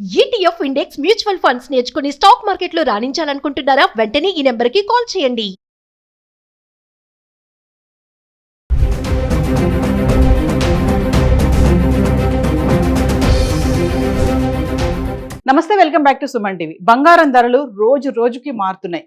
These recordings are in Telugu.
ETF ఇండెక్స్ మ్యూచువల్ ఫండ్స్ నేర్చుకుని స్టాక్ మార్కెట్లో రాణించాలనుకుంటున్నారా? వెంటనే ఈ నెంబర్కి కాల్ చేయండి. నమస్తే, welcome back to Suman TV. బంగారం ధరలు రోజు రోజుకి మారుతున్నాయి.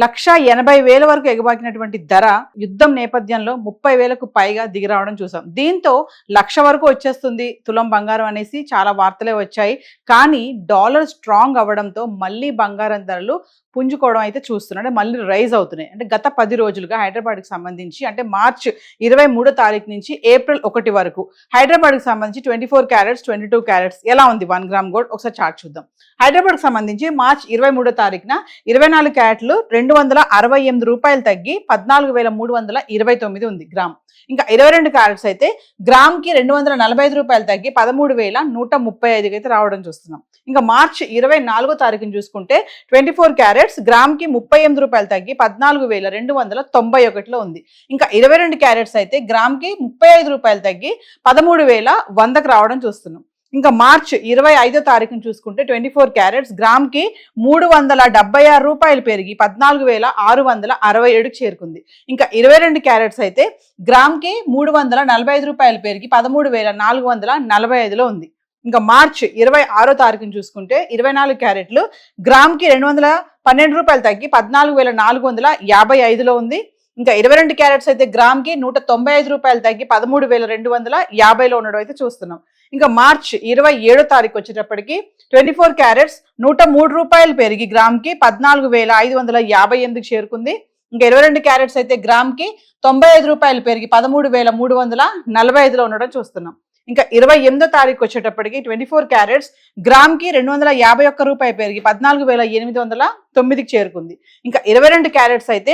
1,80,000 వరకు ఎగబాకినటువంటి ధర యుద్ధం నేపథ్యంలో 30,000కు పైగా దిగిరావడం చూసాం. దీంతో 1,00,000 వరకు వచ్చేస్తుంది తులం బంగారం అనేసి చాలా వార్తలే వచ్చాయి. కానీ డాలర్ స్ట్రాంగ్ అవ్వడంతో మళ్ళీ బంగారం ధరలు పుంజుకోవడం అయితే చూస్తున్నాం. అంటే మళ్ళీ రైజ్ అవుతున్నాయి. అంటే గత 10 రోజులుగా హైదరాబాద్కి సంబంధించి అంటే మార్చ్ 23వ తారీఖు నుంచి ఏప్రిల్ 1 వరకు హైదరాబాద్కి సంబంధించి 24 క్యారెట్స్ 22 క్యారెట్స్ ఎలా ఉంది 1 గ్రామ్ గోల్డ్ ఒకసారి చార్ట్ చూద్దాం. హైదరాబాద్కి సంబంధించి మార్చ్ 23వ తారీఖున 24 క్యారెట్లు 268 రూపాయలు తగ్గి 14,329 ఉంది గ్రామ్. ఇంకా 22 క్యారెట్స్ అయితే గ్రామ్కి 245 రూపాయలు తగ్గి 13,135 అయితే రావడం చూస్తున్నాం. ఇంకా మార్చ్ 24వ తారీఖుని చూసుకుంటే 24 క్యారెట్స్ గ్రామ్కి 38 రూపాయలు తగ్గి 14,291 ఉంది. ఇంకా 22 క్యారెట్స్ అయితే గ్రామ్కి 35 రూపాయలు తగ్గి 13,100కు రావడం చూస్తున్నాం. ఇంకా మార్చ్ 25వ తారీఖుని చూసుకుంటే 24 క్యారెట్స్ గ్రామ్కి 376 రూపాయలు పెరిగి 14,667కు చేరుకుంది. ఇంకా 22 క్యారెట్స్ అయితే గ్రామ్కి 345 రూపాయలు పెరిగి 13,445లో ఉంది. ఇంకా మార్చ్ 26వ తారీఖుని చూసుకుంటే 24 క్యారెట్లు గ్రామ్కి 212 రూపాయలు తగ్గి 14,455లో ఉంది. ఇంకా 22 క్యారెట్స్ అయితే గ్రామ్కి 195 రూపాయలు తగ్గి 13,250లో ఉండడం అయితే చూస్తున్నాం. ఇంకా మార్చ్ 27వ తారీఖు వచ్చేటప్పటికి 24 క్యారెట్స్ 103 రూపాయలు పెరిగి గ్రామ్కి 14,558కి చేరుకుంది. ఇంకా 22 క్యారెట్స్ అయితే గ్రామ్కి 95 రూపాయలు పెరిగి 13,345లో ఉండడం చూస్తున్నాం. ఇంకా 28వ తారీఖు వచ్చేటప్పటికి 24 క్యారెట్స్ గ్రామ్కి 251 రూపాయలు పెరిగి 14,809కి చేరుకుంది. ఇంకా 22 క్యారెట్స్ అయితే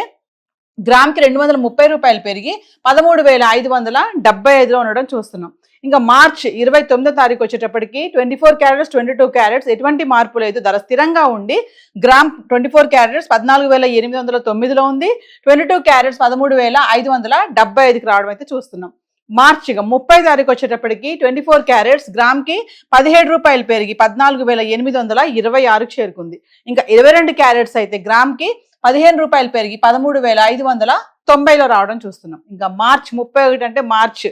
గ్రామ్కి 230 రూపాయలు పెరిగి 13,575లో ఉండడం చూస్తున్నాం. ఇంకా మార్చ్ 29వ తారీఖు వచ్చేటప్పటికి 24 క్యారెట్స్ 22 క్యారెట్స్ ఎటువంటి మార్పు లేదు, ధర స్థిరంగా ఉండి గ్రామ్ 24 క్యారెట్స్ 14,809లో ఉంది. 22 క్యారెట్స్ 13,575కి రావడం అయితే చూస్తున్నాం. మార్చ్ 30వ తారీఖు వచ్చేటప్పటికి 24 క్యారెట్స్ గ్రామ్కి 17 రూపాయలు పెరిగి 14,826కు చేరుకుంది. ఇంకా 22 క్యారెట్స్ అయితే గ్రామ్కి 15 రూపాయలు పెరిగి 13,590లో రావడం చూస్తున్నాం. ఇంకా మార్చ్ 31 అంటే మార్చ్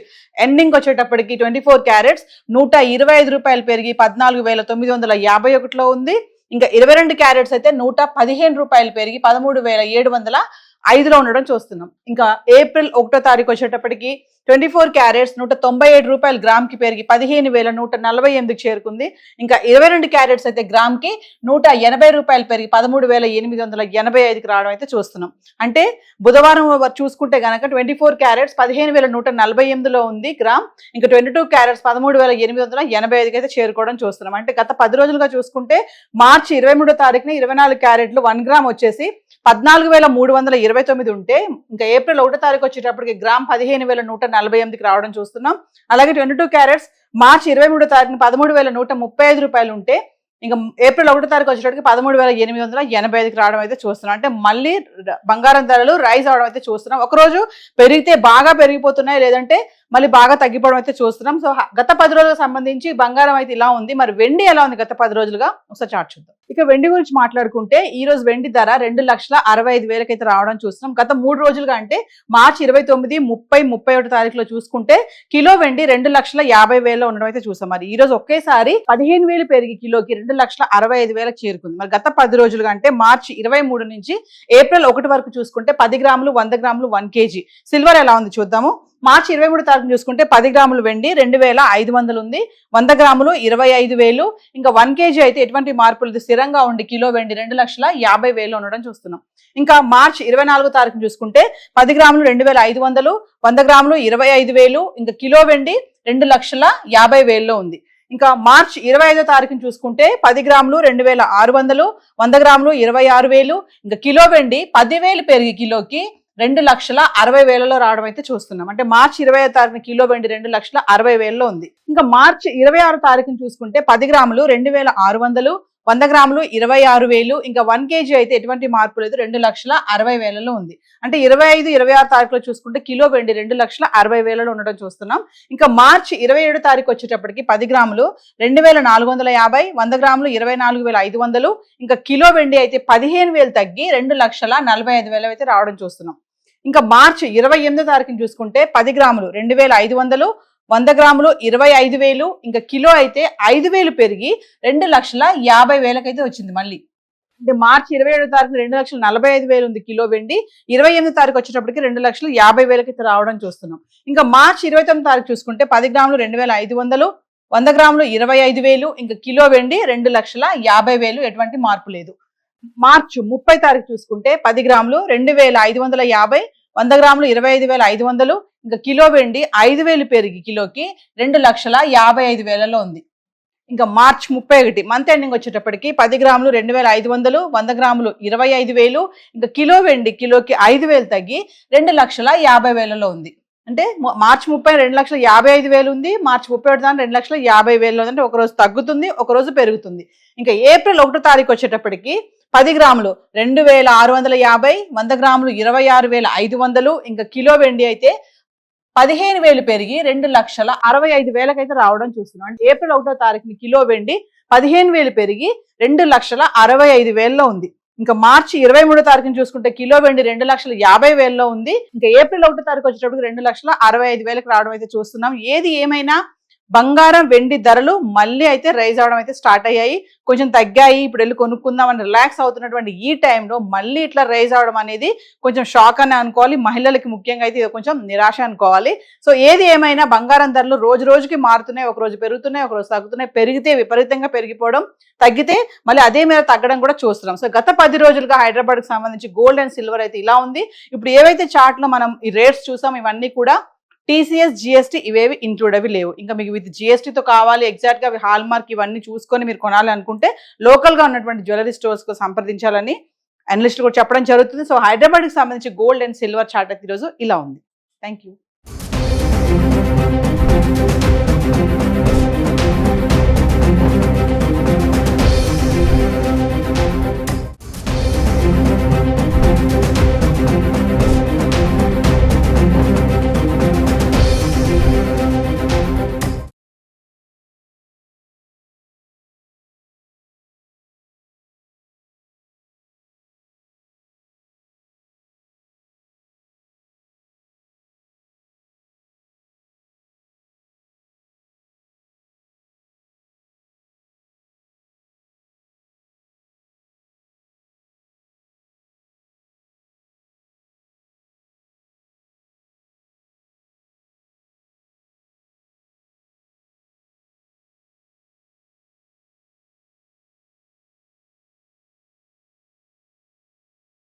ఎండింగ్ వచ్చేటప్పటికి 24 క్యారెట్స్ 125 రూపాయలు పెరిగి 14,951లో ఉంది. ఇంకా 22 క్యారెట్స్ అయితే 115 రూపాయలు పెరిగి 13,705లో ఉండడం చూస్తున్నాం. ఇంకా ఏప్రిల్ 1వ తారీఖు వచ్చేటప్పటికి 24 క్యారెట్స్ 197 రూపాయలు గ్రామ్కి పెరిగి 15,148కి చేరుకుంది. ఇంకా 22 క్యారెట్స్ అయితే గ్రామ్కి 180 రూపాయలు పెరిగి 13,885కి రావడం అయితే చూస్తున్నాం. అంటే బుధవారం చూసుకుంటే గనక 24 క్యారెట్స్ 15,148లో ఉంది గ్రామ్. ఇంకా 22 క్యారెట్స్ 13,885కి అయితే చేరుకోవడం చూస్తున్నాం. అంటే గత 10 రోజులుగా చూసుకుంటే మార్చి 23వ తారీఖున 24 క్యారెట్లు 1 గ్రామ్ వచ్చేసి 14,329 ఉంటే ఇంకా ఏప్రిల్ 1వ తారీఖు వచ్చేటప్పటికి గ్రామ్ 15,148కి రావడం చూస్తున్నాం. అలాగే 22 క్యారెట్స్ మార్చి 23వ తారీఖున 13,135 రూపాయలు ఉంటే ఇంకా ఏప్రిల్ 1వ తారీఖు వచ్చేటప్పటికి 13,885కి రావడం అయితే చూస్తున్నాం. అంటే మళ్ళీ బంగారం ధరలు రైజ్ అవడం అయితే చూస్తున్నాం. ఒకరోజు పెరిగితే బాగా పెరిగిపోతున్నాయి, లేదంటే మళ్ళీ బాగా తగ్గిపోవడం అయితే చూస్తున్నాం. సో గత 10 రోజులకు సంబంధించి బంగారం అయితే ఇలా ఉంది. మరి వెండి ఎలా ఉంది గత 10 రోజులుగా ఒకసారి చార్ట్ చూద్దాం. ఇక వెండి గురించి మాట్లాడుకుంటే ఈ రోజు వెండి ధర 2,65,000 అయితే రావడం చూస్తున్నాం. గత 3 రోజులుగా అంటే మార్చి 29, 30, 31 తారీఖులో చూసుకుంటే కిలో వెండి 2,50,000లో ఉండడం అయితే చూసాం. మరి ఈ రోజు ఒకేసారి 15,000 పెరిగి కిలోకి 2,65,000కి చేరుకుంది. మరి గత 10 రోజులుగా అంటే మార్చి 23 నుంచి ఏప్రిల్ 1 వరకు చూసుకుంటే 10 గ్రాములు 100 గ్రాములు 1 kg సిల్వర్ ఎలా ఉంది చూద్దాము. మార్చి 23 తారీఖు చూసుకుంటే 10 గ్రాములు వెండి 2,500 ఉంది. 100 గ్రాములు 25,000. ఇంకా 1 kg అయితే ఎటువంటి మార్పులు స్థిరంగా ఉండి కిలో వెండి 2,50,000 ఉండడం చూస్తున్నాం. ఇంకా మార్చి 24 తారీఖు చూసుకుంటే 10 గ్రాములు 2,500, 100 గ్రాములు 25,000. ఇంకా కిలో వెండి 2,50,000లో ఉంది. ఇంకా మార్చి 25వ తారీఖుని చూసుకుంటే 10 గ్రాములు 2,600, 100 గ్రాములు 26,000. ఇంకా కిలో వెండి 10,000 పెరిగి కిలోకి 2,60,000లో రావడం అయితే చూస్తున్నాం. అంటే మార్చి 25వ తారీఖున కిలో వెండి 2,60,000లో ఉంది. ఇంకా మార్చి 26వ తారీఖుని చూసుకుంటే 10 గ్రాములు 2,600, 100 గ్రాములు 26,000. ఇంకా 1 కేజీ అయితే ఎటువంటి మార్పు లేదు, 2,60,000లో ఉంది. అంటే 25, 26 తారీఖులో చూసుకుంటే కిలో వెండి 2,60,000లో ఉండడం చూస్తున్నాం. ఇంకా మార్చి 27 తారీఖు వచ్చేటప్పటికి 10 గ్రాములు 2,450, 100 గ్రాములు 24,500. ఇంకా కిలో వెండి అయితే 15,000 తగ్గి 2,45,000 అయితే రావడం చూస్తున్నాం. ఇంకా మార్చి 28 తారీఖుని చూసుకుంటే 10 గ్రాములు 2,500, 100 గ్రాములు 25,000. ఇంకా కిలో అయితే 5,000 పెరిగి 2,50,000 అయితే వచ్చింది మళ్ళీ. అంటే మార్చి 27 తారీఖు 2,45,000 ఉంది కిలో వెండి, 28 తారీఖు వచ్చేటప్పటికి 2,50,000 అయితే రావడం చూస్తున్నాం. ఇంకా మార్చి 29 తారీఖు చూసుకుంటే 10 గ్రాములు 2,500, 100 గ్రాములు 25,000. ఇంకా కిలో వెండి 2,50,000, ఎటువంటి మార్పు లేదు. మార్చి 30 తారీఖు చూసుకుంటే 10 గ్రాములు 2,550, 100 గ్రాములు 25,500. ఇంకా కిలో వెండి 5,000 పెరిగి కిలోకి 2,55,000లో ఉంది. ఇంకా మార్చ్ 31 మంత్ ఎండింగ్ వచ్చేటప్పటికి 10 గ్రాములు 2,500, 100 గ్రాములు 25,000. ఇంకా కిలో వెండి కిలోకి 5,000 తగ్గి 2,50,000లో ఉంది. అంటే మార్చి 30 2,55,000 ఉంది, మార్చి 31 దాని 2,50,000 ఉంది. అంటే ఒక రోజు తగ్గుతుంది, ఒక రోజు పెరుగుతుంది. ఇంకా ఏప్రిల్ 1 తారీఖు వచ్చేటప్పటికి 10 గ్రాములు 2,650, 100 గ్రాములు 26,500. ఇంకా కిలో వెండి అయితే 15,000 పెరిగి 2,65,000 అయితే రావడం చూస్తున్నాం. అంటే ఏప్రిల్ 1 తారీఖుని కిలో వెండి 15,000 పెరిగి 2,65,000లో ఉంది. ఇంకా మార్చి 23 తారీఖుని చూసుకుంటే కిలో వెండి 2,50,000లో ఉంది. ఇంకా ఏప్రిల్ 1 తారీఖు వచ్చేటప్పుడు 2,65,000 రావడం అయితే చూస్తున్నాం. ఏది ఏమైనా బంగారం వెండి ధరలు మళ్ళీ అయితే రైజ్ అవడం అయితే స్టార్ట్ అయ్యాయి, కొంచెం తగ్గాయి. ఇప్పుడు వెళ్ళి కొనుక్కుందాం అని రిలాక్స్ అవుతున్నటువంటి ఈ టైంలో మళ్ళీ ఇట్లా రైజ్ అవడం అనేది కొంచెం షాక్ అని అనుకోవాలి. మహిళలకి ముఖ్యంగా అయితే ఇది కొంచెం నిరాశ అనుకోవాలి. సో ఏది ఏమైనా బంగారం ధరలు రోజు రోజుకి మారుతున్నాయి, ఒక రోజు పెరుగుతున్నాయి, ఒక రోజు తగ్గుతున్నాయి. పెరిగితే విపరీతంగా పెరిగిపోవడం, తగ్గితే మళ్ళీ అదే మీద తగ్గడం కూడా చూస్తున్నాం. సో గత 10 రోజులుగా హైదరాబాద్కి సంబంధించి గోల్డ్ అండ్ సిల్వర్ అయితే ఇలా ఉంది. ఇప్పుడు ఏవైతే చార్ట్లో మనం ఈ రేట్స్ చూసాం ఇవన్నీ కూడా TCS, GST ఇవేవి ఇంక్లూడ్ అవి లేవు. ఇంకా మీకు విత్ GSTతో కావాలి, ఎగ్జాక్ట్గా అవి హాల్ మార్క్ ఇవన్నీ చూసుకొని మీరు కొనాలి అనుకుంటే లోకల్గా ఉన్నటువంటి జ్యువెలరీ స్టోర్స్కు సంప్రదించాలని అనలిస్టులు కూడా చెప్పడం జరుగుతుంది. సో హైదరాబాద్కి సంబంధించి గోల్డ్ అండ్ సిల్వర్ చార్ట్ అయితే ఈరోజు ఇలా ఉంది. Thank you.